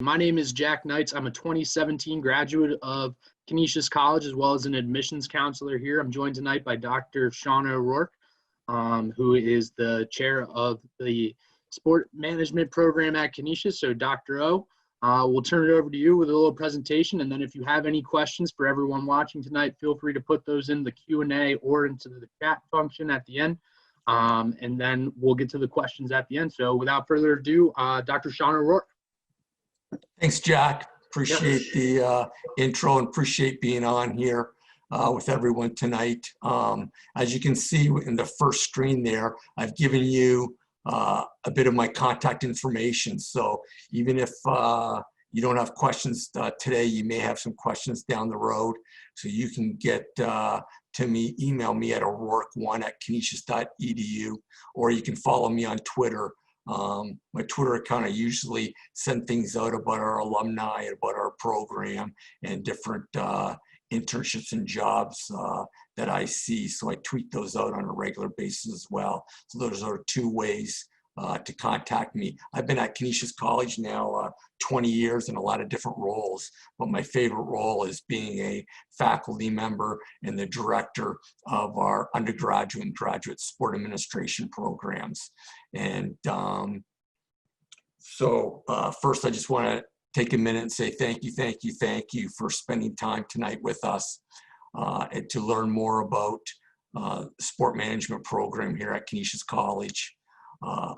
My name is Jack Knights. I'm a 2017 graduate of Canisius College, as well as an admissions counselor here. I'm joined tonight by Dr. Shauna O'Rourke, who is the chair of the sport management program at Canisius. So Dr. O, we'll turn it over to you with a little presentation. And then if you have any questions for everyone watching tonight, feel free to put those in the Q&A or into the chat function at the end. And then we'll get to the questions at the end. So without further ado, Dr. Shauna O'Rourke. Thanks, Jack. Appreciate the intro and appreciate being on here with everyone tonight. As you can see in the first screen there, I've given you a bit of my contact information. So even if you don't have questions today, you may have some questions down the road. So you can get to me, email me at o'rourke1@canisius.edu, or you can follow me on Twitter. My Twitter account, I usually send things out about our alumni, about our program, and different internships and jobs that I see. So I tweet those out on a regular basis as well. So those are two ways to contact me. I've been at Canisius College now 20 years in a lot of different roles, but my favorite role is being a faculty member and the director of our undergraduate and graduate sport administration programs. And first I just want to take a minute and say thank you for spending time tonight with us and to learn more about the sport management program here at Canisius College.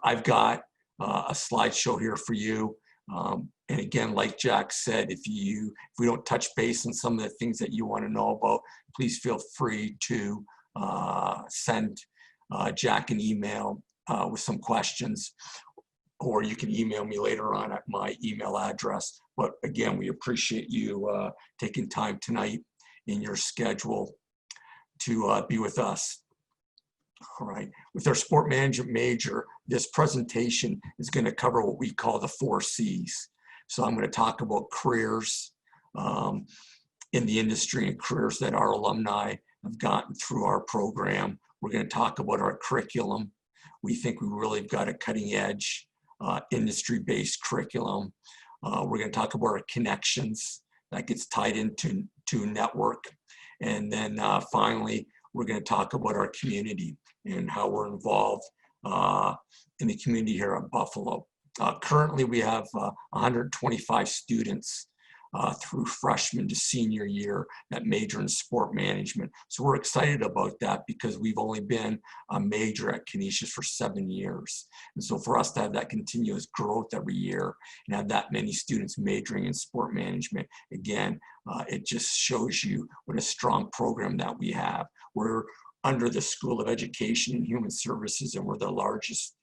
I've got a slideshow here for you. And again, like Jack said, if we don't touch base on some of the things that you want to know about, please feel free to send Jack an email with some questions, or you can email me later on at my email address. But again, we appreciate you taking time tonight in your schedule to be with us. All right, with our sport management major, this presentation is going to cover what we call the 4 C's. So I'm going to talk about careers in the industry and careers that our alumni have gotten through our program. We're going to talk about our curriculum. We think we really got a cutting edge industry-based curriculum. We're going to talk about our connections that gets tied into network. And then finally, we're going to talk about our community and how we're involved in the community here at Buffalo. Currently, we have 125 students through freshman to senior year that major in sport management. So we're excited about that because we've only been a major at Canisius for 7 years. And so for us to have that continuous growth every year and have that many students majoring in sport management, again, it just shows you what a strong program that we have. We're under the School of Education and Human Services, and we're the largest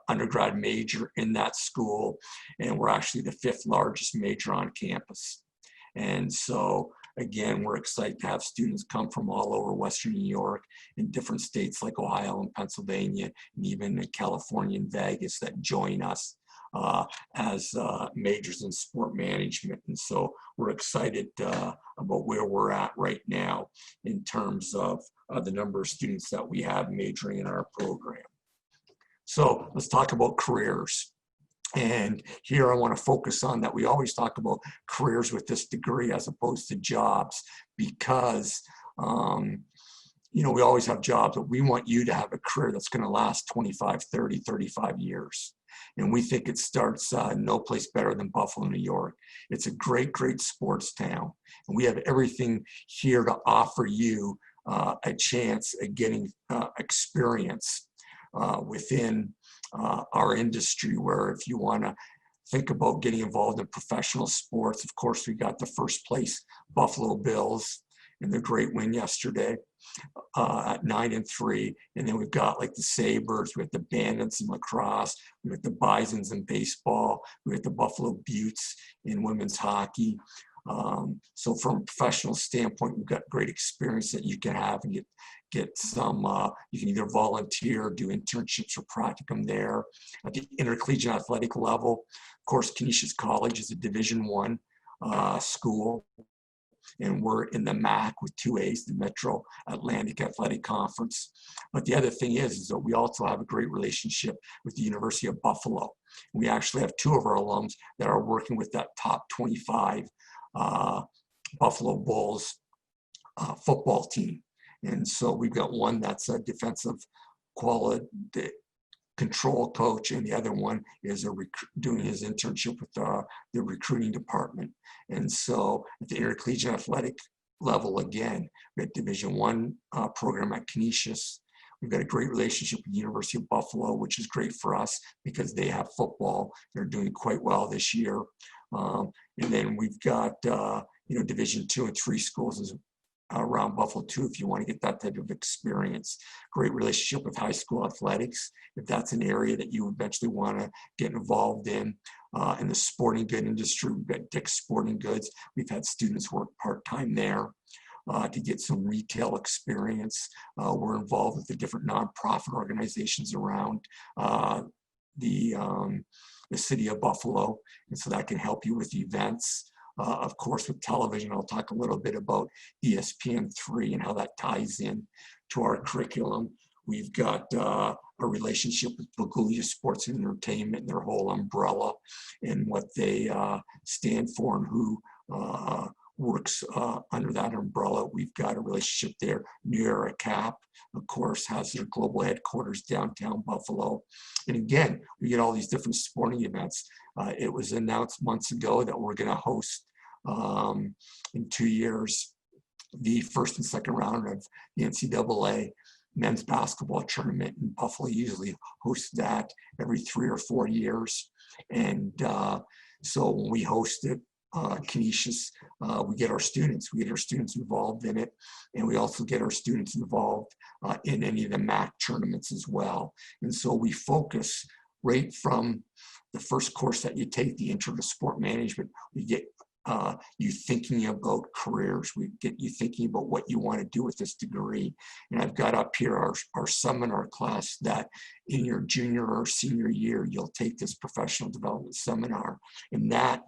undergrad major in that school, and we're actually the 5th largest major on campus. And so again, we're excited to have students come from all over Western New York and different states like Ohio and Pennsylvania, and even in California and Vegas that join us as majors in sport management. And so we're excited about where we're at right now in terms of the number of students that we have majoring in our program. So let's talk about careers. And here I want to focus on that we always talk about careers with this degree as opposed to jobs, because you know, we always have jobs, but we want you to have a career that's going to last 25, 30, 35 years. And we think it starts no place better than Buffalo, New York. It's a great, great sports town. And we have everything here to offer you a chance at getting experience within our industry, where if you want to think about getting involved in professional sports, of course, we got the first place Buffalo Bills in the great win yesterday at 9-3. And then we've got like the Sabres, we have the Bandits in lacrosse, we have the Bisons in baseball, we have the Buffalo Buttes in women's hockey. So from a professional standpoint, we've got great experience that you can have and get some, you can either volunteer, do internships or practicum there. At the intercollegiate athletic level, of course, Canisius College is a Division I school, and we're in the MAC with 2 A's, the Metro Atlantic Athletic Conference. But the other thing is that we also have a great relationship with the University of Buffalo. We actually have 2 of our alums that are working with that top 25 Buffalo Bulls football team. And so we've got one that's a defensive quality control coach, and the other one is doing his internship with the recruiting department. And so at the intercollegiate athletic level, again, we have Division I program at Canisius. We've got a great relationship with the University of Buffalo, which is great for us because they have football. They're doing quite well this year. And then we've got Division II and III schools around Buffalo too, if you want to get that type of experience. Great relationship with high school athletics, if that's an area that you eventually want to get involved in the sporting good industry. We've got Dick's Sporting Goods. We've had students work part-time there to get some retail experience. We're involved with the different nonprofit organizations around the city of Buffalo, and so that can help you with events. Of course, with television, I'll talk a little bit about ESPN3 and how that ties in to our curriculum. We've got a relationship with Begulia Sports and Entertainment and their whole umbrella and what they stand for and who works under that umbrella. We've got a relationship there. New Era Cap, of course, has their global headquarters downtown Buffalo. And again, we get all these different sporting events. It was announced months ago that we're going to host in 2 years the first and second round of the NCAA men's basketball tournament. And Buffalo usually hosts that every 3 or 4 years. And so when we host it, Canisius, we get our students involved in it, and we also get our students involved in any of the MAC tournaments as well. And so we focus right from the first course that you take, the Intro to Sport Management. We get you thinking about careers. We get you thinking about what you want to do with this degree. And I've got up here our seminar class that in your junior or senior year, you'll take this professional development seminar. And that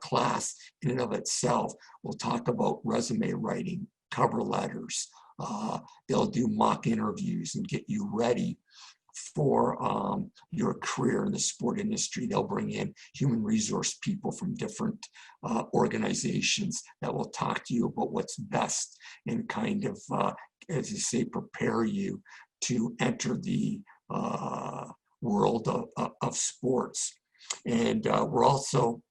class in and of itself will talk about resume writing, cover letters. They'll do mock interviews and get you ready for your career in the sport industry. They'll bring in human resource people from different organizations that will talk to you about what's best and kind of, as you say, prepare you to enter the world of sports. And we're also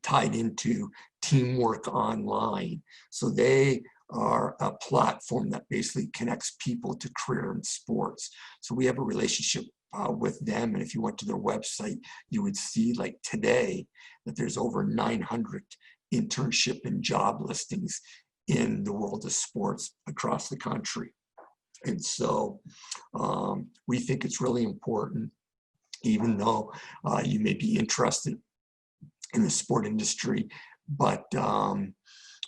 tied into Teamwork Online. So they are a platform that basically connects people to career in sports. So we have a relationship with them. And if you went to their website, you would see like today that there's over 900 internship and job listings in the world of sports across the country. And so we think it's really important, even though you may be interested in the sport industry, but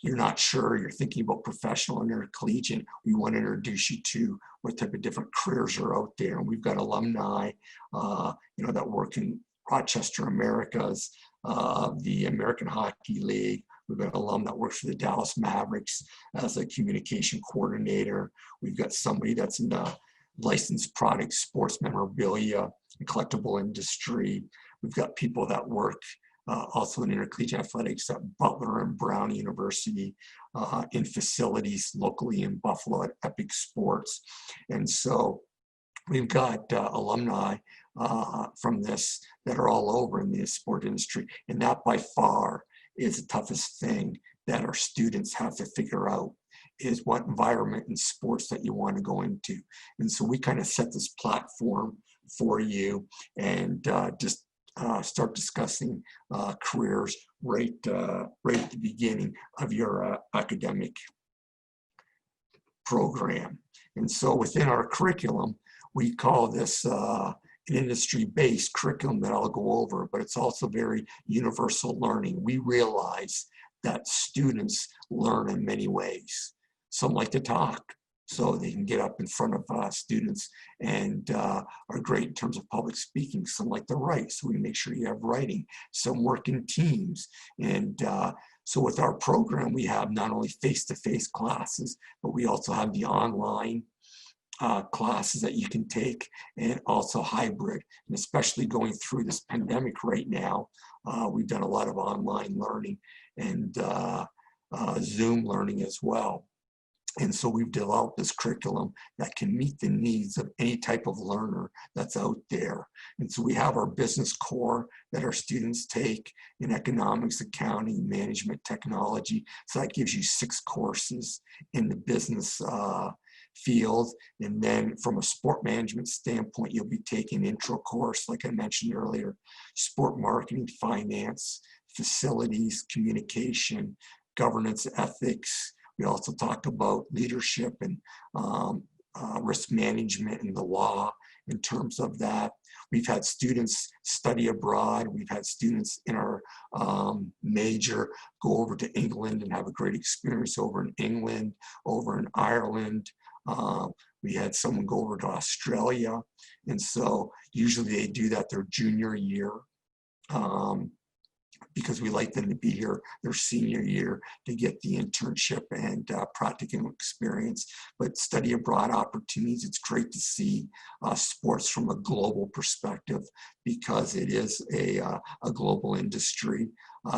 you're not sure, you're thinking about professional and intercollegiate, we want to introduce you to what type of different careers are out there. And we've got alumni, that work in Rochester Americas, the American Hockey League. We've got an alum that works for the Dallas Mavericks as a communication coordinator. We've got somebody that's in the licensed product, sports memorabilia, and collectible industry. We've got people that work also in intercollegiate athletics at Butler and Brown University, in facilities locally in Buffalo at Epic Sports. And so we've got alumni from this that are all over in the sport industry. And that by far is the toughest thing that our students have to figure out, is what environment in sports that you want to go into. And so we kind of set this platform for you and just start discussing careers right at the beginning of your academic program. And so within our curriculum, we call this an industry-based curriculum that I'll go over, but it's also very universal learning. We realize that students learn in many ways. Some like to talk, so they can get up in front of students and are great in terms of public speaking. Some like to write, so we make sure you have writing. Some work in teams. And so with our program, we have not only face-to-face classes, but we also have the online classes that you can take, and also hybrid. And especially going through this pandemic right now, we've done a lot of online learning and Zoom learning as well. And so we've developed this curriculum that can meet the needs of any type of learner that's out there. And so we have our business core that our students take in economics, accounting, management, technology. So that gives you 6 courses in the business field. And then from a sport management standpoint, you'll be taking intro course, like I mentioned earlier, sport marketing, finance, facilities, communication, governance, ethics. We also talk about leadership and risk management and the law in terms of that. We've had students study abroad. We've had students in our major go over to England and have a great experience over in England, over in Ireland. We had someone go over to Australia. And so usually they do that their junior year. Because we like them to be here their senior year to get the internship and practicum experience. But study abroad opportunities, it's great to see sports from a global perspective because it is a global industry.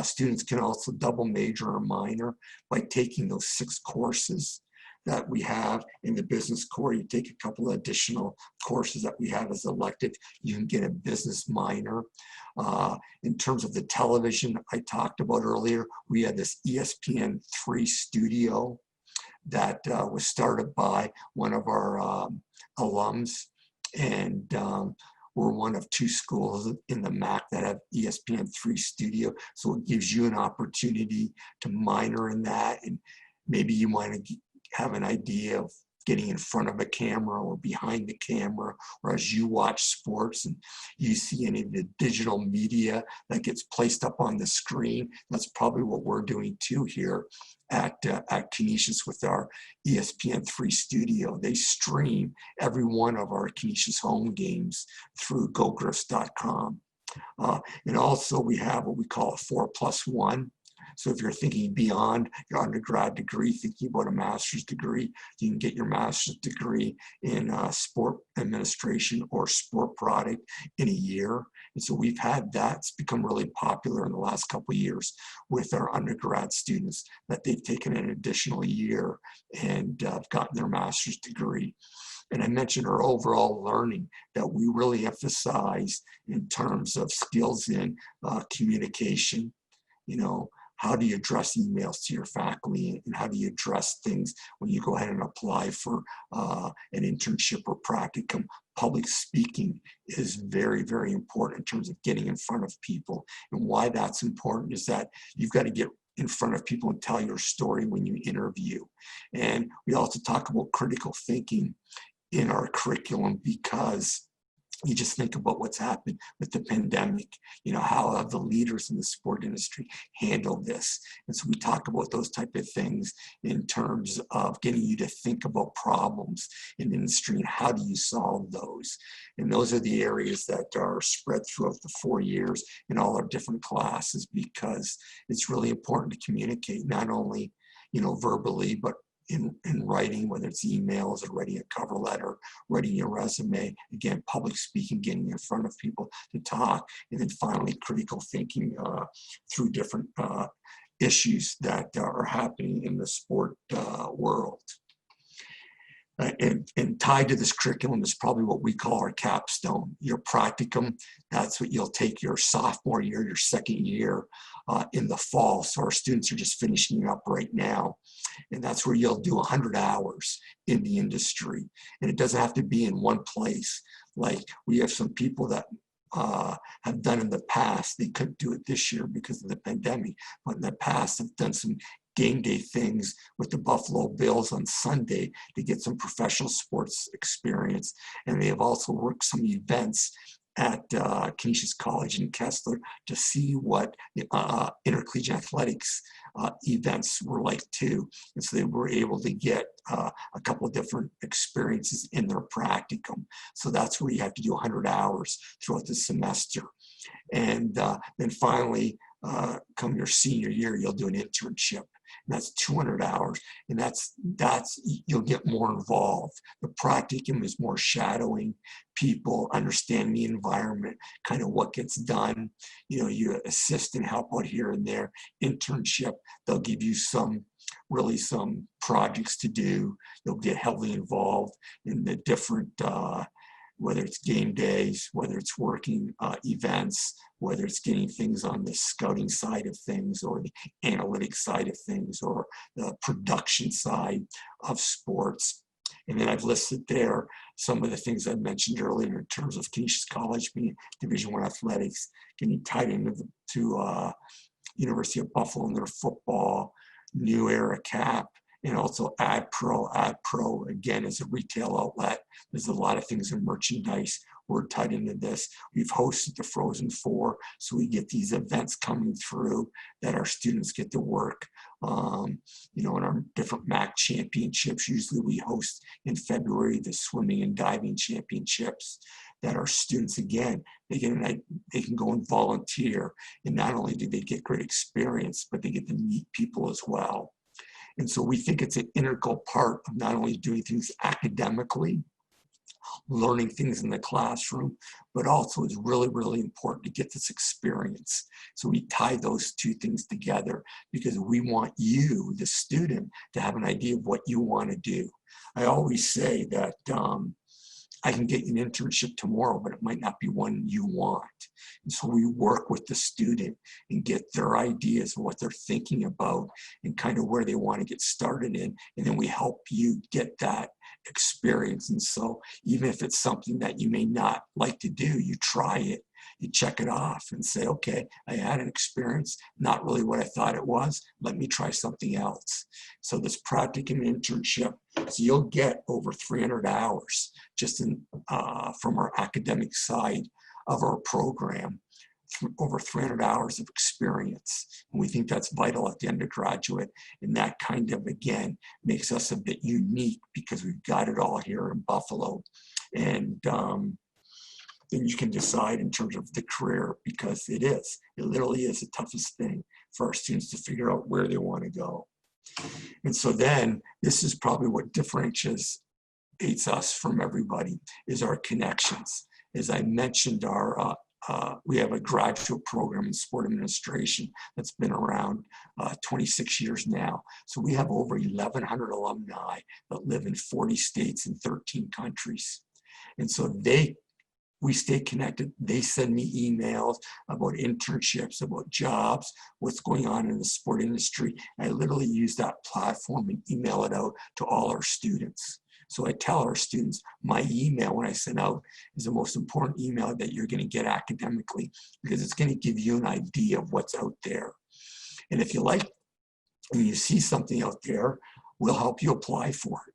Students can also double major or minor by taking those 6 courses that we have in the business core. You take a couple of additional courses that we have as elective, you can get a business minor. In terms of the television I talked about earlier, we had this ESPN3 studio that was started by one of our alums, and we're one of 2 schools in the MAC that have ESPN3 studio. So it gives you an opportunity to minor in that, and maybe you might have an idea of getting in front of a camera or behind the camera, or as you watch sports and you see any of the digital media that gets placed up on the screen. That's probably what we're doing too here at Canisius with our ESPN3 studio. They stream every one of our Canisius home games through gogriffs.com. And also we have what we call a 4+1. So if you're thinking beyond your undergrad degree, thinking about a master's degree, you can get your master's degree in sport administration or sport product in a year. And so we've had that. It's become really popular in the last couple of years with our undergrad students, that they've taken an additional year and gotten their master's degree. And I mentioned our overall learning that we really emphasize in terms of skills in communication. You know, how do you address emails to your faculty, and how do you address things when you go ahead and apply for an internship or practicum? Public speaking is very, very important in terms of getting in front of people. And why that's important is that you've got to get in front of people and tell your story when you interview. And we also talk about critical thinking in our curriculum, because you just think about what's happened with the pandemic. You know, how have the leaders in the sport industry handled this? And so we talk about those type of things in terms of getting you to think about problems in the industry and how do you solve those. And those are the areas that are spread throughout the 4 years in all our different classes, because it's really important to communicate, not only, you know, verbally, but in writing, whether it's emails or writing a cover letter, writing your resume, again, public speaking, getting in front of people to talk, and then finally critical thinking through different issues that are happening in the sport world. And tied to this curriculum is probably what we call our capstone, your practicum. That's what you'll take your sophomore year, your second year in the fall. So our students are just finishing up right now. And that's where you'll do 100 hours in the industry. And it doesn't have to be in one place. Like we have some people that have done in the past. They couldn't do it this year because of the pandemic, but in the past have done some game day things with the Buffalo Bills on Sunday to get some professional sports experience. And they have also worked some events at Canisius College in Kessler to see what intercollegiate athletics events were like too. And so they were able to get a couple of different experiences in their practicum. So that's where you have to do 100 hours throughout the semester. And then finally, come your senior year, you'll do an internship. And that's 200 hours, and that's you'll get more involved. The practicum is more shadowing people, understand the environment, kind of what gets done. You know, you assist and help out here and there. Internship, they'll give you some projects to do. You'll get heavily involved in the different, whether it's game days, whether it's working events, whether it's getting things on the scouting side of things or the analytics side of things or the production side of sports. And then I've listed there some of the things I mentioned earlier in terms of Canisius College being Division I athletics, getting tied into University of Buffalo and their football, New Era Cap, and also Ad Pro. Ad Pro, again, is a retail outlet. There's a lot of things in merchandise. We're tied into this. We've hosted the Frozen Four, so we get these events coming through that our students get to work. You know, in our different MAC championships, usually we host in February the swimming and diving championships that our students, again, they can go and volunteer. And not only do they get great experience, but they get to meet people as well. And so we think it's an integral part of not only doing things academically, learning things in the classroom, but also it's really, really important to get this experience. So we tie those two things together because we want you, the student, to have an idea of what you want to do. I always say that I can get you an internship tomorrow, but it might not be one you want. And so we work with the student and get their ideas of what they're thinking about and kind of where they want to get started in. And then we help you get that experience. And so even if it's something that you may not like to do, you try it, you check it off and say, okay, I had an experience, not really what I thought it was. Let me try something else. So this practicum internship, so you'll get over 300 hours just in, from our academic side of our program, over 300 hours of experience. And we think that's vital at the undergraduate. And that kind of, again, makes us a bit unique because we've got it all here in Buffalo. And then you can decide in terms of the career because it literally is the toughest thing for our students to figure out where they want to go. And so then this is probably what differentiates us from everybody is our connections. As I mentioned, we have a graduate program in sport administration that's been around 26 years now. So we have over 1,100 alumni that live in 40 states and 13 countries. And so we stay connected. They send me emails about internships, about jobs, what's going on in the sport industry. I literally use that platform and email it out to all our students. So I tell our students, my email when I send out is the most important email that you're going to get academically because it's going to give you an idea of what's out there. And if you like and you see something out there, we'll help you apply for it.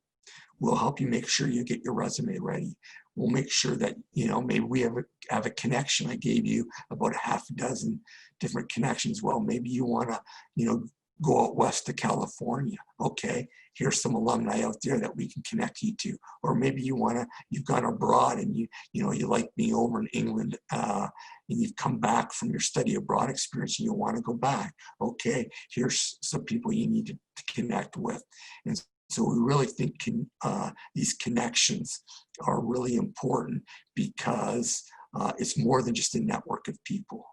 We'll help you make sure you get your resume ready. We'll make sure that, you know, maybe we have a connection. I gave you about half a dozen different connections. Well, maybe you want to, you know, go out west to California. Okay, here's some alumni out there that we can connect you to. Or maybe you've gone abroad and you like being over in England and you've come back from your study abroad experience and you want to go back. Okay, here's some people you need to connect with. And so we really think these connections are really important because it's more than just a network of people.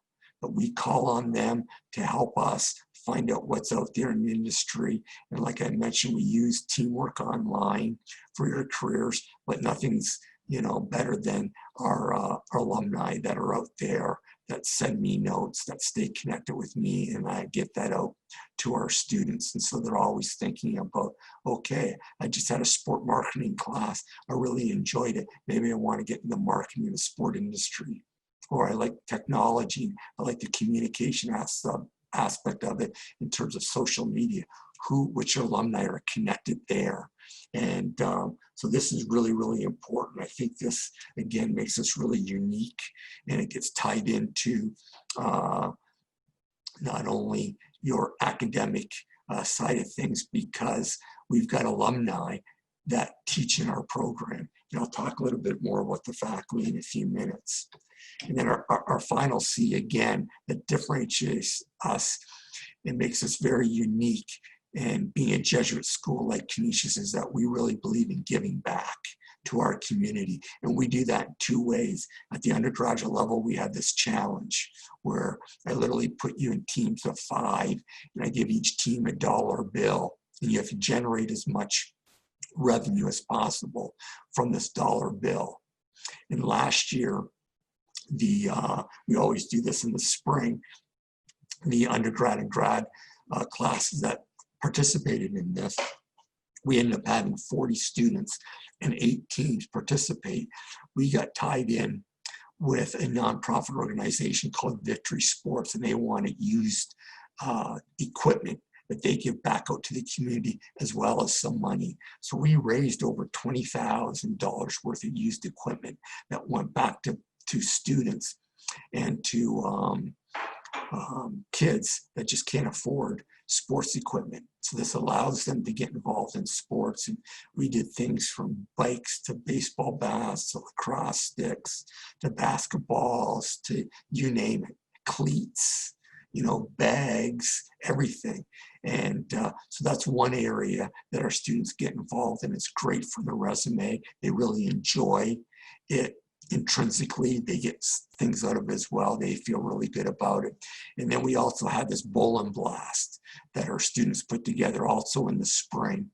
But we call on them to help us find out what's out there in the industry. And like I mentioned, we use Teamwork Online for your careers, but nothing's, you know, better than our alumni that are out there that send me notes, that stay connected with me, and I get that out to our students. And so they're always thinking about, okay, I just had a sport marketing class. I really enjoyed it. Maybe I want to get into marketing in the sport industry. Or I like technology. I like the communication aspect of it in terms of social media. Which alumni are connected there. And so this is really, really important. I think this, again, makes us really unique, and it gets tied into not only your academic side of things, because we've got alumni that teach in our program. And I'll talk a little bit more about the faculty in a few minutes. And then our final C, again, that differentiates us and makes us very unique. And being a Jesuit school like Canisius is that we really believe in giving back to our community. And we do that in two ways. At the undergraduate level, we have this challenge where I literally put you in teams of 5, and I give each team a $1 bill. And you have to generate as much revenue as possible from this $1 bill. And last year, we always do this in the spring, the undergrad and grad classes that participated in this, we ended up having 40 students and 8 teams participate. We got tied in with a nonprofit organization called Victory Sports, and they wanted used equipment that they give back out to the community as well as some money. So we raised over $20,000 worth of used equipment that went back to students and to kids that just can't afford sports equipment. So this allows them to get involved in sports. And we did things from bikes to baseball bats to lacrosse sticks to basketballs to you name it, cleats, bags, everything. And so that's one area that our students get involved in. It's great for the resume. They really enjoy it. Intrinsically, they get things out of it as well. They feel really good about it. And then we also had this bowl and blast that our students put together also in the spring.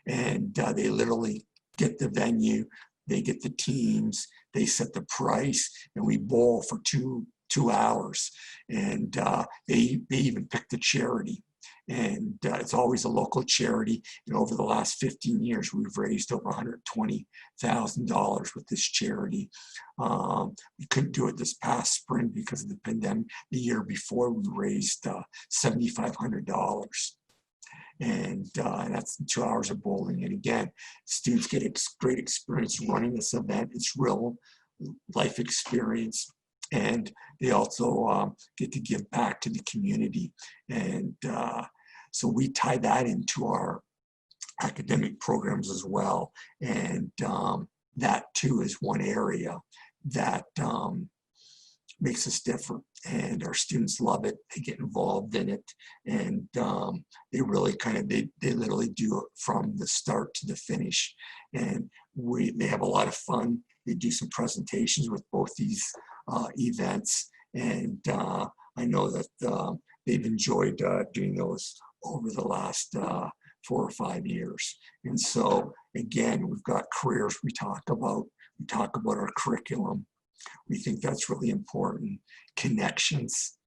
And they literally get the venue, they get the teams, they set the price, and we bowl for two hours. And they even pick the charity. And it's always a local charity. And over the last 15 years, we've raised over $120,000 with this charity. We couldn't do it this past spring because of the pandemic. The year before, we raised $7,500. And that's 2 hours of bowling. And again, students get a great experience running this event. It's real life experience. And they also get to give back to the community. And so we tie that into our academic programs as well. And that too is one area that makes us different. And our students love it. They get involved in it. And they really they literally do it from the start to the finish. And they have a lot of fun. They do some presentations with both these events, and I know that they've enjoyed doing those over the last 4 or 5 years. And so again, we've got careers we talk about our curriculum. We think that's really important. Connections,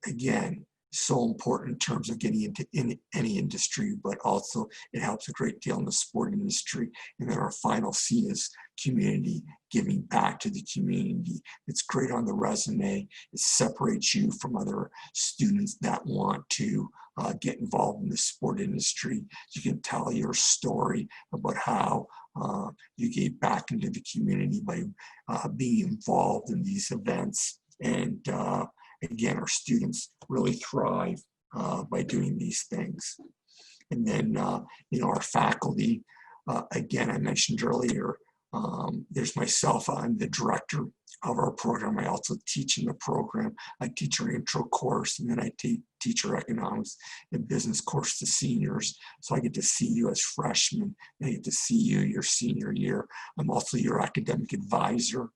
again, so important in terms of getting into any industry, but also it helps a great deal in the sport industry. And then our final C is community, giving back to the community. It's great on the resume. It separates you from other students that want to get involved in the sport industry. You can tell your story about how you gave back into the community by being involved in these events. And again, our students really thrive by doing these things. And then, our faculty, again, I mentioned earlier, there's myself, I'm the director of our program. I also teach in the program. I teach our intro course, and then I teach our economics and business course to seniors. So I get to see you as freshmen, and I get to see you your senior year. I'm also your academic advisor.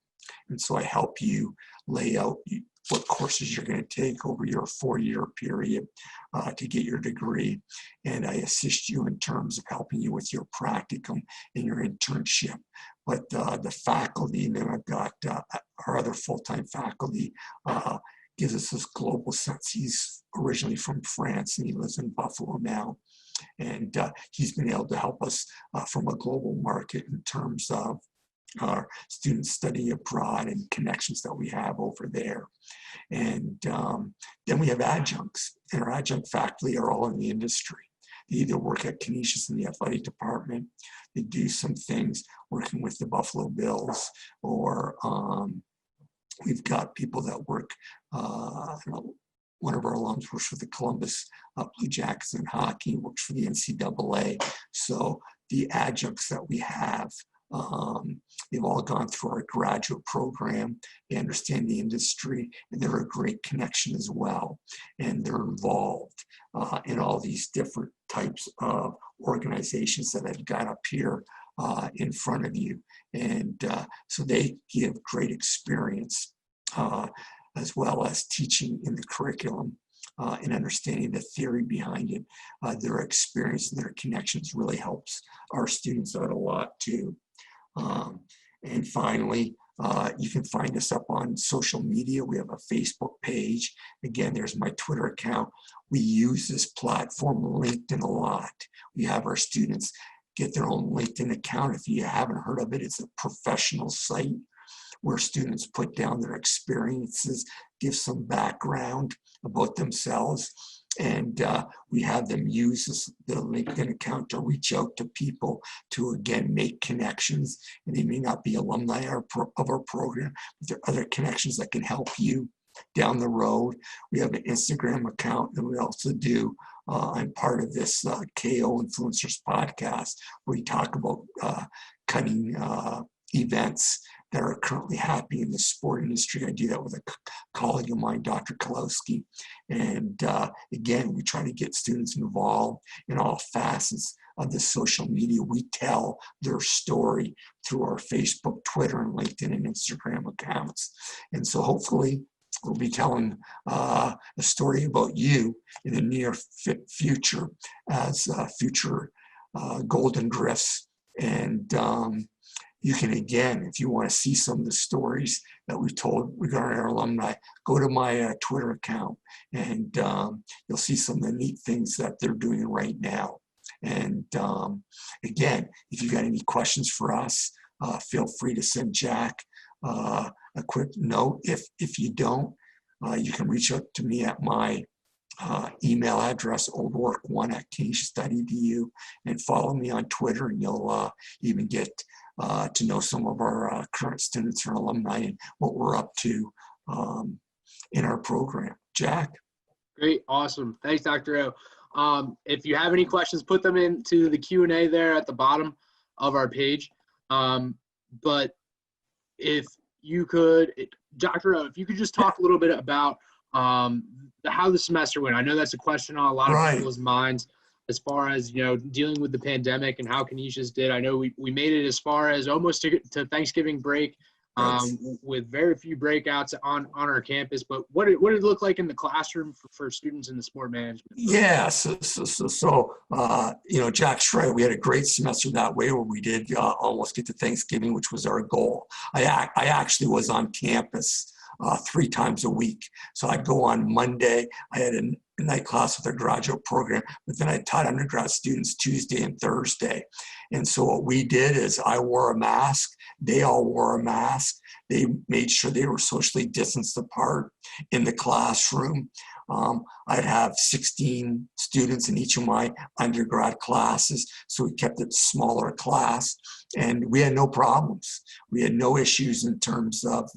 And so I help you lay out what courses you're going to take over your 4-year period to get your degree. And I assist you in terms of helping you with your practicum and your internship. But the faculty, and then I've got our other full-time faculty, gives us this global sense. He's originally from France and he lives in Buffalo now. And he's been able to help us from a global market in terms of our students study abroad and connections that we have over there. And then we have adjuncts, and our adjunct faculty are all in the industry. They either work at Canisius in the athletic department, they do some things working with the Buffalo Bills, or we've got people that work, one of our alums works for the Columbus Blue Jackets in hockey, works for the NCAA. So the adjuncts that we have They've all gone through our graduate program. They understand the industry, and they're a great connection as well. And they're involved in all these different types of organizations that I've got up here in front of you. And so they give great experience as well as teaching in the curriculum and understanding the theory behind it. Their experience and their connections really helps our students out a lot too. And finally, you can find us up on social media. We have a Facebook page. Again, there's my Twitter account. We use this platform, LinkedIn, a lot. We have our students get their own LinkedIn account. If you haven't heard of it, it's a professional site where students put down their experiences, give some background about themselves, and we have them use the LinkedIn account to reach out to people to, again, make connections. And they may not be alumni of our program, but there are other connections that can help you down the road. We have an Instagram account, and we also do, I'm part of this KO Influencers podcast, where we talk about cutting events that are currently happening in the sport industry. I do that with a colleague of mine, Dr. Kalowski. And again, we try to get students involved in all facets of the social media. We tell their story through our Facebook, Twitter, and LinkedIn and Instagram accounts. And so hopefully we'll be telling a story about you in the near future as future Golden Griffs. And you can, again, if you want to see some of the stories that we've told regarding our alumni, go to my Twitter account, and you'll see some of the neat things that they're doing right now. And again, if you've got any questions for us, feel free to send Jack a quick note. If you don't, you can reach out to me at my email address, oldwork1@canisius.edu, and follow me on Twitter, and you'll even get to know some of our current students or alumni and what we're up to in our program. Jack? Great, awesome. Thanks, Dr. O. If you have any questions, put them into the Q&A there at the bottom of our page. But if you could, Dr. O, if you could just talk a little bit about how the semester went. I know that's a question on a lot of people's minds as far as, dealing with the pandemic and how Canisius did. I know we made it as far as almost to Thanksgiving break with very few breakouts on our campus. But what did it look like in the classroom for students in the sport management? Yeah, so Jack's right. We had a great semester that way, where we did almost get to Thanksgiving, which was our goal. I actually was on campus 3 times a week. So I'd go on Monday. I had a night class with our graduate program, but then I taught undergrad students Tuesday and Thursday. And so what we did is I wore a mask. They all wore a mask. They made sure they were socially distanced apart in the classroom. I'd have 16 students in each of my undergrad classes, so we kept it smaller class, and we had no problems. We had no issues in terms of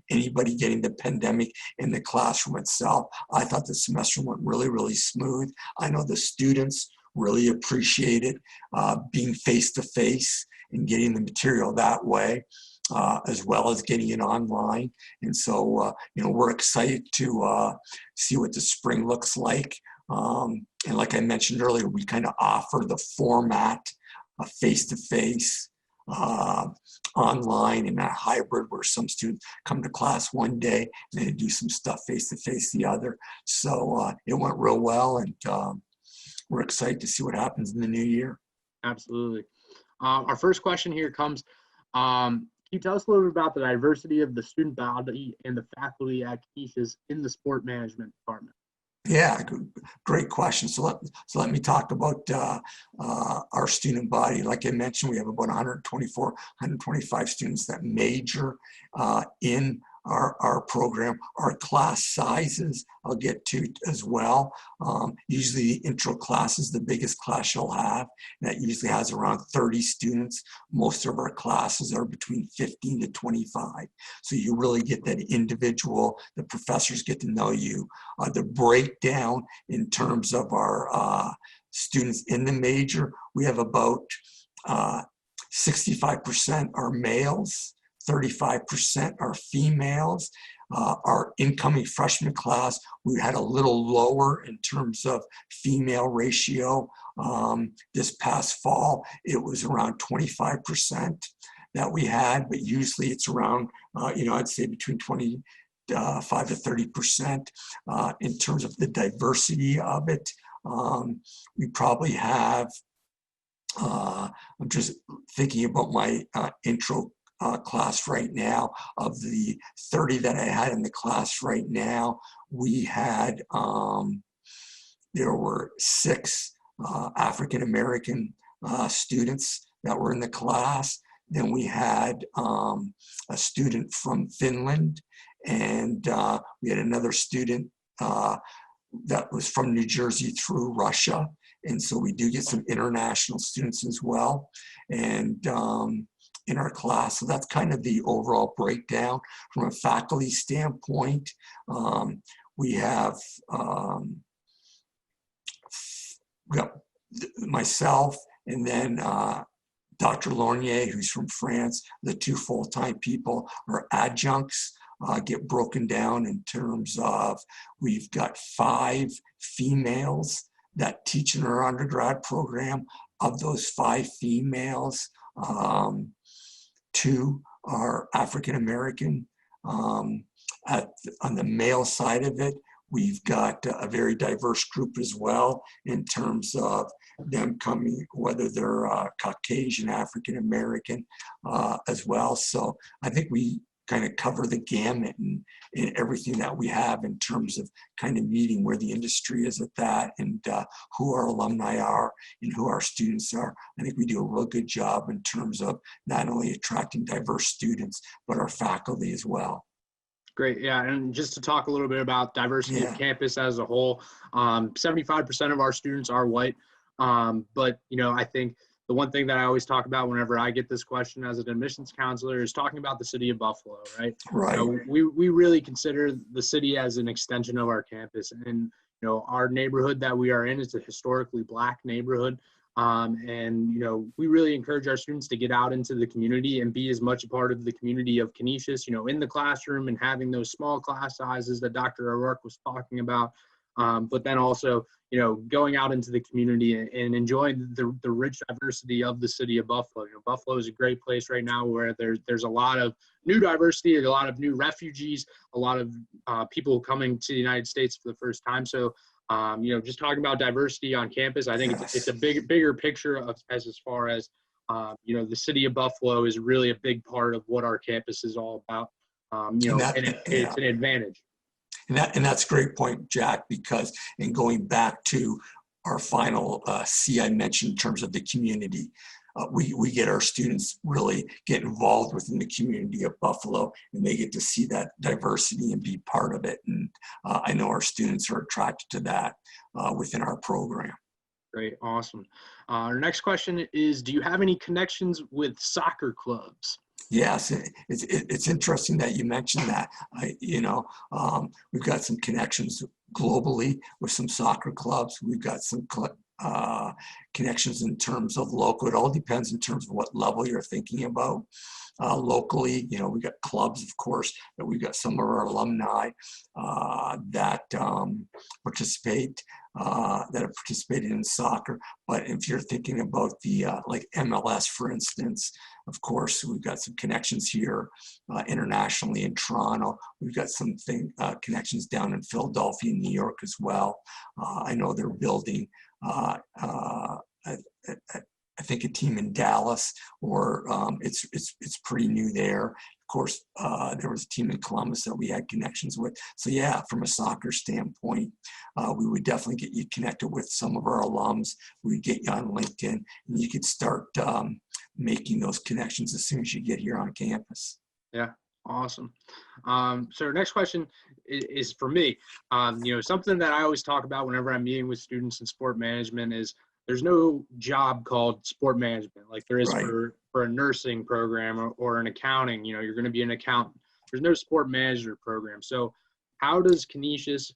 anybody getting the pandemic in the classroom itself. I thought the semester went really, really smooth. I know the students really appreciated being face-to-face and getting the material that way, as well as getting it online. And so, we're excited to see what the spring looks like. And like I mentioned earlier, we kind of offer the format of face-to-face, online, and a hybrid, where some students come to class one day and they do some stuff face-to-face the other. So it went real well, and we're excited to see what happens in the new year. Absolutely. Our first question here comes, can you tell us a little bit about the diversity of the student body and the faculty at Canisius in the sport management department? Yeah, great question. So let me talk about our student body. Like I mentioned, we have about 124, 125 students that major in our program. Our class sizes I'll get to as well. Usually the intro class is the biggest class you'll have. And that usually has around 30 students. Most of our classes are between 15 to 25. So you really get that individual, the professors get to know you. The breakdown in terms of our students in the major, we have about 65% are males, 35% are females. Our incoming freshman class, we had a little lower in terms of female ratio. This past fall, it was around 25% that we had, but usually it's around, I'd say between 25 to 30%. In terms of the diversity of it, we probably have, I'm just thinking about my intro class right now. Of the 30 that I had in the class right now, we had, there were 6 African-American students that were in the class. Then we had a student from Finland, and we had another student that was from New Jersey through Russia. And so we do get some international students as well. And in our class. So that's kind of the overall breakdown. From a faculty standpoint, we have myself and then Dr. Lornier, who's from France. The 2 full-time people are adjuncts, get broken down in terms of, we've got 5 females that teach in our undergrad program. Of those 5 females, 2 are African-American. On the male side of it, we've got a very diverse group as well in terms of them coming, whether they're Caucasian, African-American as well. So I think we kind of cover the gamut in everything that we have in terms of kind of meeting where the industry is at that, and who our alumni are and who our students are. I think we do a real good job in terms of not only attracting diverse students, but our faculty as well. Great. Yeah. And just to talk a little bit about diversity of campus as a whole, 75% of our students are white. But, I think the one thing that I always talk about whenever I get this question as an admissions counselor is talking about the city of Buffalo, right? Right. We really consider the city as an extension of our campus. And, our neighborhood that we are in is a historically Black neighborhood. And, we really encourage our students to get out into the community and be as much a part of the community of Canisius, in the classroom and having those small class sizes that Dr. O'Rourke was talking about. But then also, going out into the community and enjoying the rich diversity of the city of Buffalo. Buffalo is a great place right now where there's a lot of new diversity, a lot of new refugees, a lot of people coming to the United States for the first time. So, just talking about diversity on campus, I think it's a bigger picture of as far as, the city of Buffalo is really a big part of what our campus is all about. It's an advantage. And that's a great point, Jack, because in going back to our final C I mentioned in terms of the community, we get our students really get involved within the community of Buffalo, and they get to see that diversity and be part of it. And I know our students are attracted to that within our program. Great, awesome. Our next question is, do you have any connections with soccer clubs? Yes, it's interesting that you mentioned that. We've got some connections globally with some soccer clubs. We've got some connections in terms of local. It all depends in terms of what level you're thinking about. Locally, we got clubs, of course, that we've got some of our alumni that participate, that have participated in soccer. But if you're thinking about the like MLS, for instance, of course, we've got some connections here internationally in Toronto. We've got some connections down in Philadelphia, New York as well. I know they're building I think a team in Dallas, or it's pretty new there. Of course, there was a team in Columbus that we had connections with. So yeah, from a soccer standpoint, we would definitely get you connected with some of our alums. We'd get you on LinkedIn, and you could start making those connections as soon as you get here on campus. Yeah, awesome. So our next question is for me. Something that I always talk about whenever I'm meeting with students in sport management is there's no job called sport management like there is for a nursing program or an accounting. You're going to be an accountant. There's no sport manager program. So how does Canisius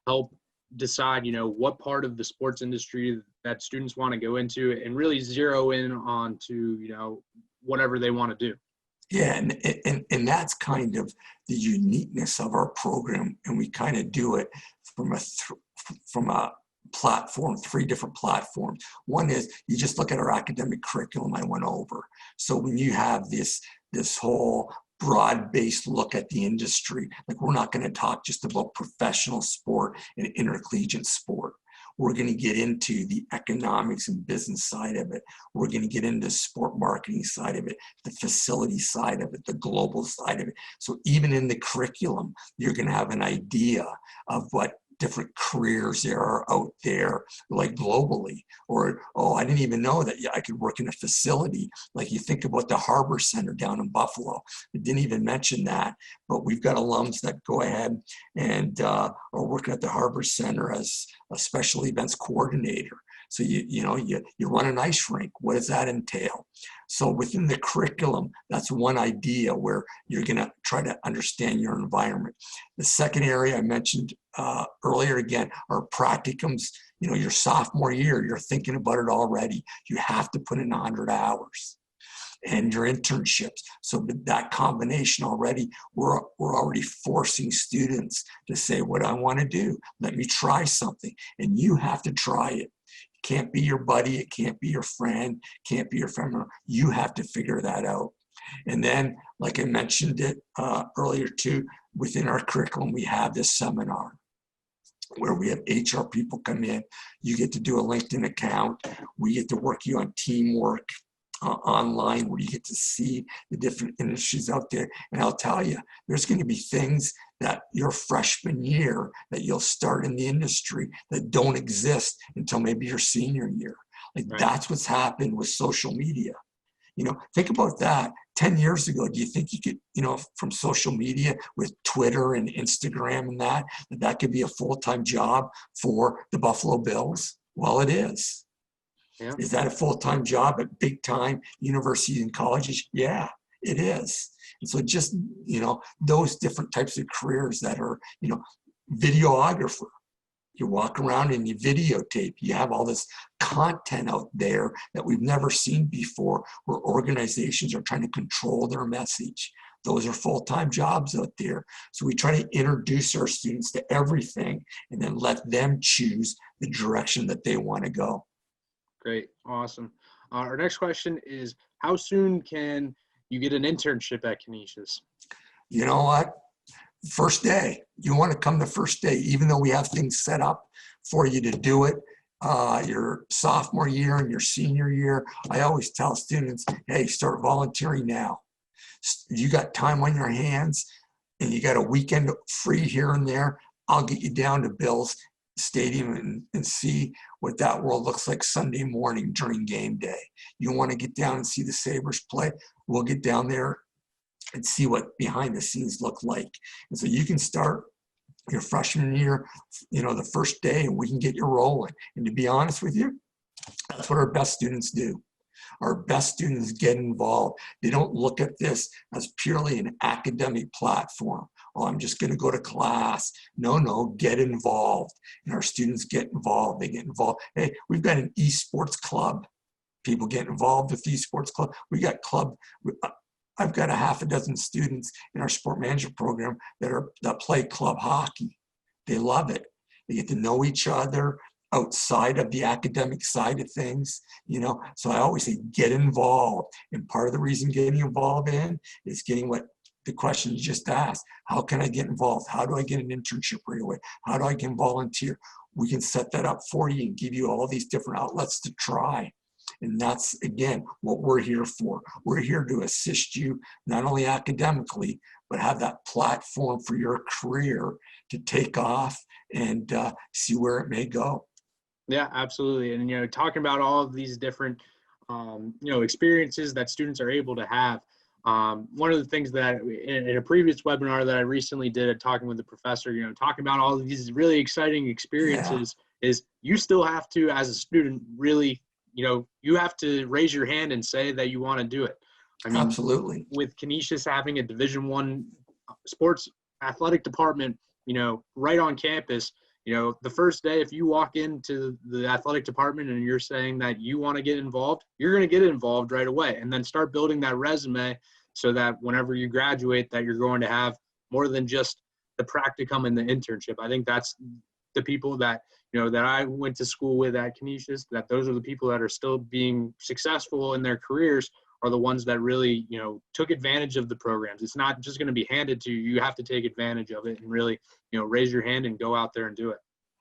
help decide, what part of the sports industry that students want to go into, and really zero in on to, whatever they want to do. Yeah, and that's kind of the uniqueness of our program, and we kind of do it from a platform, 3 different platforms. One is you just look at our academic curriculum I went over. So when you have this whole broad-based look at the industry, like we're not going to talk just about professional sport and intercollegiate sport. We're going to get into the economics and business side of it. We're going to get into sport marketing side of it, the facility side of it, the global side of it. So even in the curriculum, you're going to have an idea of what different careers there are out there, like globally. Or, oh, I didn't even know that I could work in a facility. Like you think about the Harbor Center down in Buffalo. I didn't even mention that, but we've got alums that go ahead and are working at the Harbor Center as a special events coordinator. So you run an ice rink. What does that entail? So within the curriculum, that's one idea where you're going to try to understand your environment. The second area I mentioned earlier, again, are practicums. Your sophomore year, you're thinking about it already. You have to put in 100 hours. And your internships. So that combination already, we're already forcing students to say, what I want to do, let me try something. And you have to try it. It can't be your buddy, it can't be your friend, can't be your family member. You have to figure that out. And then, like I mentioned it earlier too, within our curriculum, we have this seminar where we have HR people come in. You get to do a LinkedIn account. We get to work you on teamwork. Online, where you get to see the different industries out there. And I'll tell you, there's going to be things that your freshman year that you'll start in the industry that don't exist until maybe your senior year. Like right. That's what's happened with social media. Think about that. 10 years ago, do you think you could, from social media with Twitter and Instagram and that could be a full-time job for the Buffalo Bills? Well, it is. Yeah. Is that a full-time job at big-time universities and colleges? Yeah, it is. And so just, those different types of careers that are, videographer. You walk around and you videotape. You have all this content out there that we've never seen before, where organizations are trying to control their message. Those are full-time jobs out there. So we try to introduce our students to everything and then let them choose the direction that they want to go. Great. Awesome. Our next question is, how soon can you get an internship at Canisius? You know what? First day. You want to come the first day, even though we have things set up for you to do it. Your sophomore year and your senior year, I always tell students, hey, start volunteering now. You got time on your hands and you got a weekend free here and there. I'll get you down to Bill's Stadium and see what that world looks like Sunday morning during game day. You want to get down and see the Sabres play? We'll get down there and see what behind the scenes look like. And so you can start your freshman year, the first day, and we can get you rolling. And to be honest with you, that's what our best students do. Our best students get involved. They don't look at this as purely an academic platform. Oh, I'm just going to go to class. No, get involved. And our students get involved. They get involved. Hey, we've got an esports club. People get involved with the esports club. We got club. I've got a half a dozen students in our sport management program that play club hockey. They love it. They get to know each other outside of the academic side of things, So I always say, get involved. And part of the reason getting involved in is getting what the question you just asked. How can I get involved? How do I get an internship right away? How do I can volunteer? We can set that up for you and give you all these different outlets to try. And that's, again, what we're here for. We're here to assist you, not only academically, but have that platform for your career to take off and see where it may go. Yeah, absolutely. And, talking about all of these different, experiences that students are able to have. One of the things that in a previous webinar that I recently did talking with the professor, talking about all of these really exciting experiences is you still have to, as a student, really, you have to raise your hand and say that you want to do it. I mean, absolutely. With Canisius having a Division I sports athletic department, right on campus, The first day, if you walk into the athletic department and you're saying that you want to get involved, you're going to get involved right away, and then start building that resume so that whenever you graduate, that you're going to have more than just the practicum and the internship. I think that's the people that, that I went to school with at Canisius, that those are the people that are still being successful in their careers, are the ones that really, took advantage of the programs. It's not just going to be handed to you. You have to take advantage of it and really, raise your hand and go out there and do it.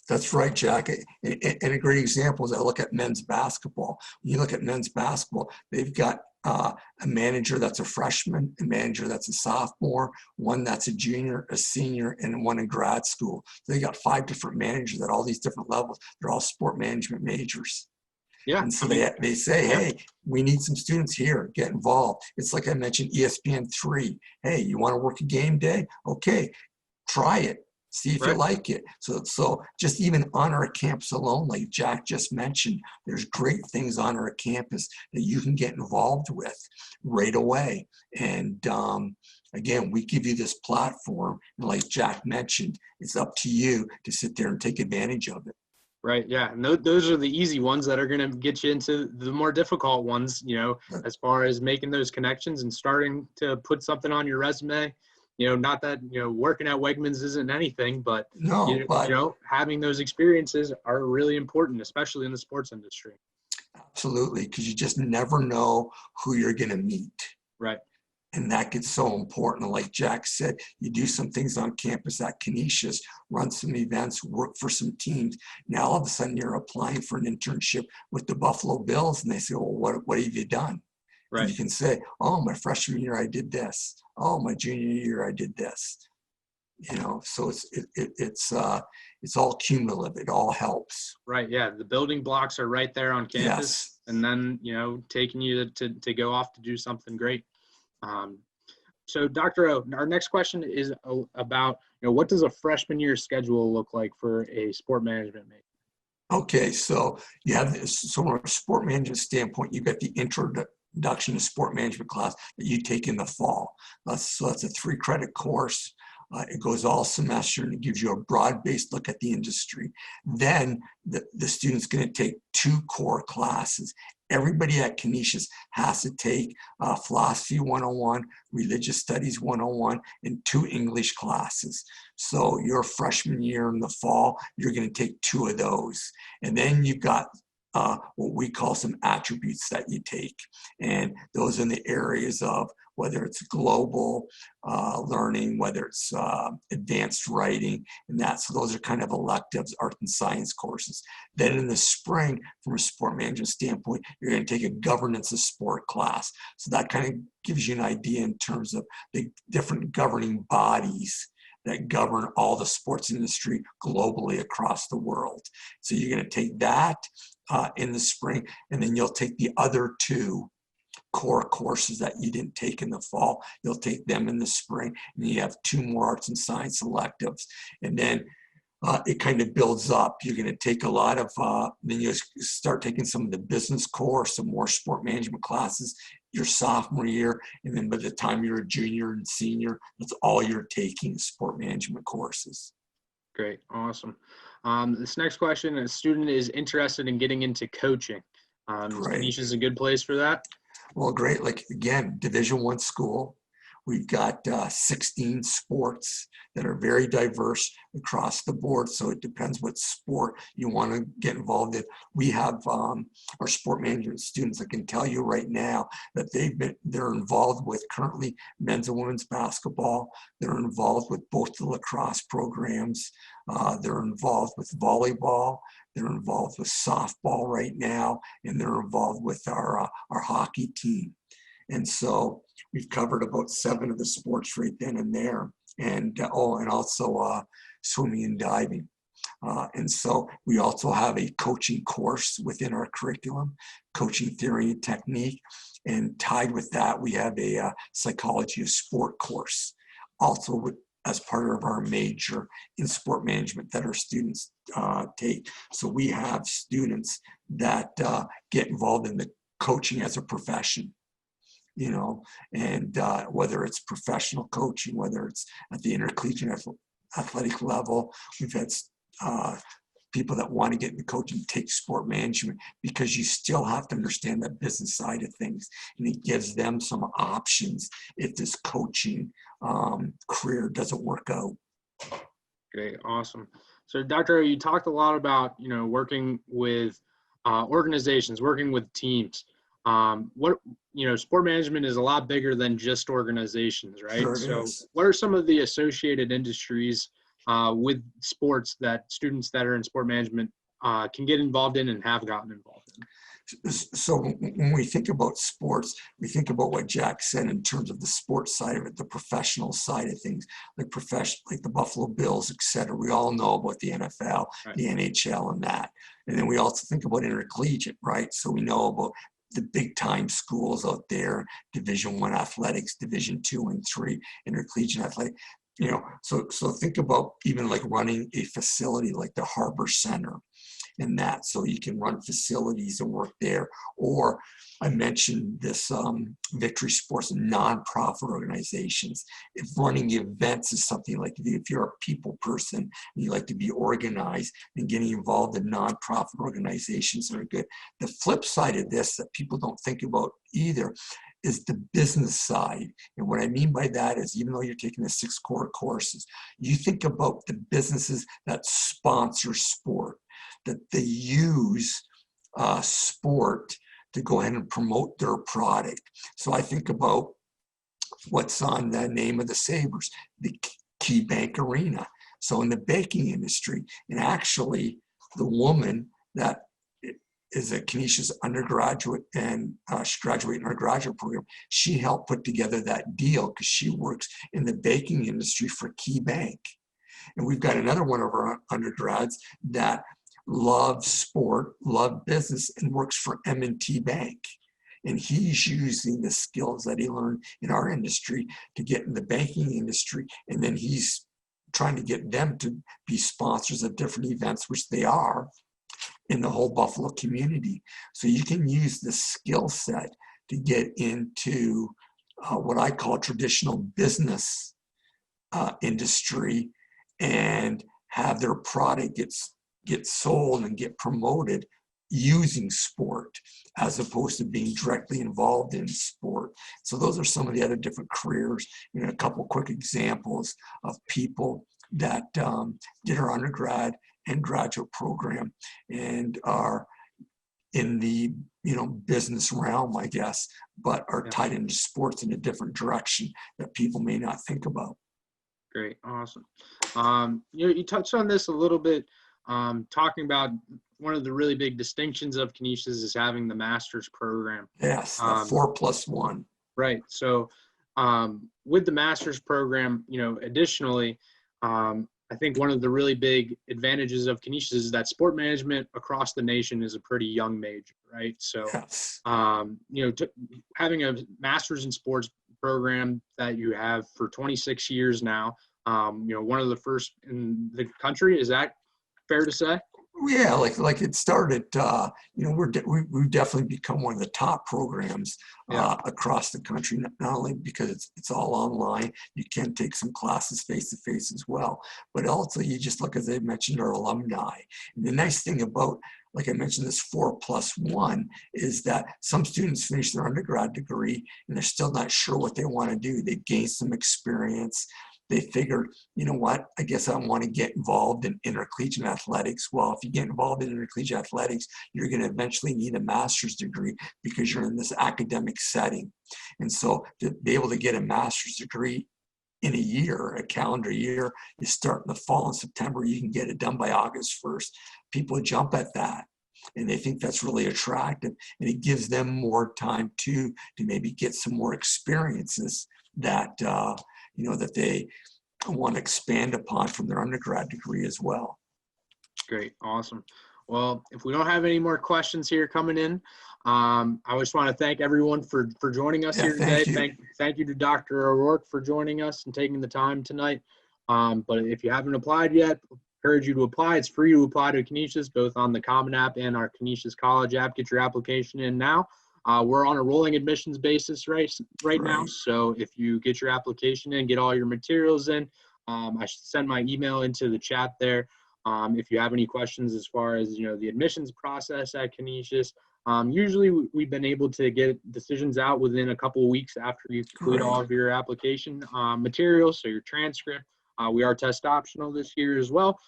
That's right, Jack. And a great example is I look at men's basketball. When you look at men's basketball, they've got a manager that's a freshman, a manager that's a sophomore, one that's a junior, a senior, and one in grad school. So they got 5 different managers at all these different levels. They're all sport management majors. Yeah. And so they say, hey, we need some students here, get involved. It's like I mentioned, ESPN3. Hey, you want to work a game day? Okay, try it. See if you like it. So just even on our campus alone, like Jack just mentioned, there's great things on our campus that you can get involved with right away. And again, we give you this platform. And like Jack mentioned, it's up to you to sit there and take advantage of it. Right. Yeah. And those are the easy ones that are going to get you into the more difficult ones, as far as making those connections and starting to put something on your resume. Not that, working at Wegmans isn't anything, but, having those experiences are really important, especially in the sports industry. Absolutely. Because you just never know who you're going to meet. Right. And that gets so important. Like Jack said, you do some things on campus at Canisius, run some events, work for some teams. Now, all of a sudden, you're applying for an internship with the Buffalo Bills. And they say, well, what have you done? Right. And you can say, oh, my freshman year, I did this. Oh, my junior year, I did this. So it's all cumulative. It all helps. Right. Yeah. The building blocks are right there on campus. Yes. And then, taking you to go off to do something great. So Dr. O, our next question is about, what does a freshman year schedule look like for a sport management major? Okay, so you have this, so from a sport management standpoint, you've got the introduction to sport management class that you take in the fall. So that's a 3-credit course. It goes all semester and it gives you a broad-based look at the industry. Then the student's going to take 2 core classes. Everybody at Canisius has to take Philosophy 101, Religious Studies 101, and 2 English classes. So your freshman year in the fall, you're going to take 2 of those. And then you've got what we call some attributes that you take. And those are in the areas of whether it's global learning, whether it's advanced writing, and that. So those are kind of electives, art and science courses. Then in the spring, from a sport management standpoint, you're going to take a governance of sport class. So that kind of gives you an idea in terms of the different governing bodies that govern all the sports industry globally across the world. So you're going to take that in the spring, and then you'll take the other 2 core courses that you didn't take in the fall. You'll take them in the spring, and you have 2 more arts and science electives. And then it kind of builds up. You're going to take a lot of, then you start taking some of the business core, some more sport management classes your sophomore year. And then by the time you're a junior and senior, that's all you're taking, sport management courses. Great. Awesome. This next question, a student is interested in getting into coaching. Canisius is a good place for that? Well, great. Like, again, Division I school. We've got 16 sports that are very diverse across the board. So it depends what sport you want to get involved in. We have our sport management students. I can tell you right now that they're involved with currently men's and women's basketball. They're involved with both the lacrosse programs. They're involved with volleyball. They're involved with softball right now, and they're involved with our hockey team. And so we've covered about 7 of the sports right then and there, and also swimming and diving. And so we also have a coaching course within our curriculum, coaching theory and technique. And tied with that, we have a psychology of sport course, also as part of our major in sport management that our students take. So we have students that get involved in the coaching as a profession. And whether it's professional coaching, whether it's at the intercollegiate athletic level, we've had people that want to get into coaching take sport management, because you still have to understand that business side of things, and it gives them some options if this coaching career doesn't work out. Great, awesome. So, Dr. O, you talked a lot about, working with organizations, working with teams. Sport management is a lot bigger than just organizations, right? Sure So is. what are some of the associated industries with sports that students that are in sport management can get involved in and have gotten involved in? So when we think about sports, we think about what Jack said in terms of the sports side of it, the professional side of things, like the Buffalo Bills, et cetera. We all know about the NFL, Right. the NHL, and that. And then we also think about intercollegiate, right? So we know about the big time schools out there, Division I athletics, Division II and III, intercollegiate athletics. So think about even like running a facility like the Harbor Center and that, so you can run facilities and work there. Or I mentioned this Victory Sports, nonprofit organizations. If running events is something like, if you're a people person and you like to be organized, and getting involved in nonprofit organizations that are good. The flip side of this that people don't think about either is the business side. And what I mean by that is, even though you're taking the 6 core courses, you think about the businesses that sponsor sport, that they use sport to go ahead and promote their product. So I think about what's on the name of the Sabres, the Key Bank Arena. So in the banking industry, and actually the woman that is a Canisius undergraduate, and she graduated in our graduate program, she helped put together that deal because she works in the banking industry for Key Bank. And we've got another one of our undergrads that loves sport, loves business, and works for M&T Bank. And he's using the skills that he learned in our industry to get in the banking industry. And then he's trying to get them to be sponsors of different events, which they are, in the whole Buffalo community. So you can use the skill set to get into what I call traditional business industry, and have their product get sold and get promoted using sport, as opposed to being directly involved in sport. So those are some of the other different careers. A couple quick examples of people that did our undergrad and graduate program and are in the business realm, I guess, but are tied into sports in a different direction that people may not think about. Great, awesome. You touched on this a little bit, talking about one of the really big distinctions of Canisius is having the master's program. Yes, the 4+1. Right. So with the master's program, additionally, I think one of the really big advantages of Canisius is that sport management across the nation is a pretty young major, right? So, yes. Having a master's in sports program that you have for 26 years now, one of the first in the country, is that fair to say? Yeah, like it started, we've definitely become one of the top programs across the country, not only because it's all online, you can take some classes face-to-face as well, but also you just look, as I mentioned, our alumni. And the nice thing about, like I mentioned, this 4+1 is that some students finish their undergrad degree and they're still not sure what they want to do. They gain some experience. They figured, what, I guess I want to get involved in intercollegiate athletics. Well, if you get involved in intercollegiate athletics, you're going to eventually need a master's degree because you're in this academic setting. And so to be able to get a master's degree in a year, a calendar year, you start in the fall in September, you can get it done by August 1st. People jump at that. And they think that's really attractive. And it gives them more time to maybe get some more experiences that, that they want to expand upon from their undergrad degree as well. Great. Awesome. Well, if we don't have any more questions here coming in, I just want to thank everyone for joining us here today. Thank you to Dr. O'Rourke for joining us and taking the time tonight. But if you haven't applied yet, I encourage you to apply. It's free to apply to Canisius, both on the Common App and our Canisius College app. Get your application in now. We're on a rolling admissions basis right now. So if you get your application in, get all your materials in, I should send my email into the chat there. If you have any questions as far as, the admissions process at Canisius, usually we've been able to get decisions out within a couple of weeks after you complete all Great. of your application materials, so your transcript. We are test optional this year as well.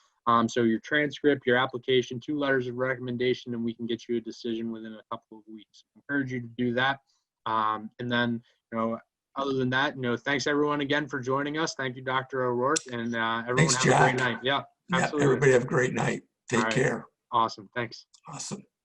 So your transcript, your application, 2 letters of recommendation, and we can get you a decision within a couple of weeks. I encourage you to do that. And then, other than that, thanks everyone again for joining us. Thank you, Dr. O'Rourke, and everyone Thanks, have a great Jack. night. Yeah, Yeah, absolutely. everybody have a great night. All Take right. care. Awesome. Thanks. Awesome.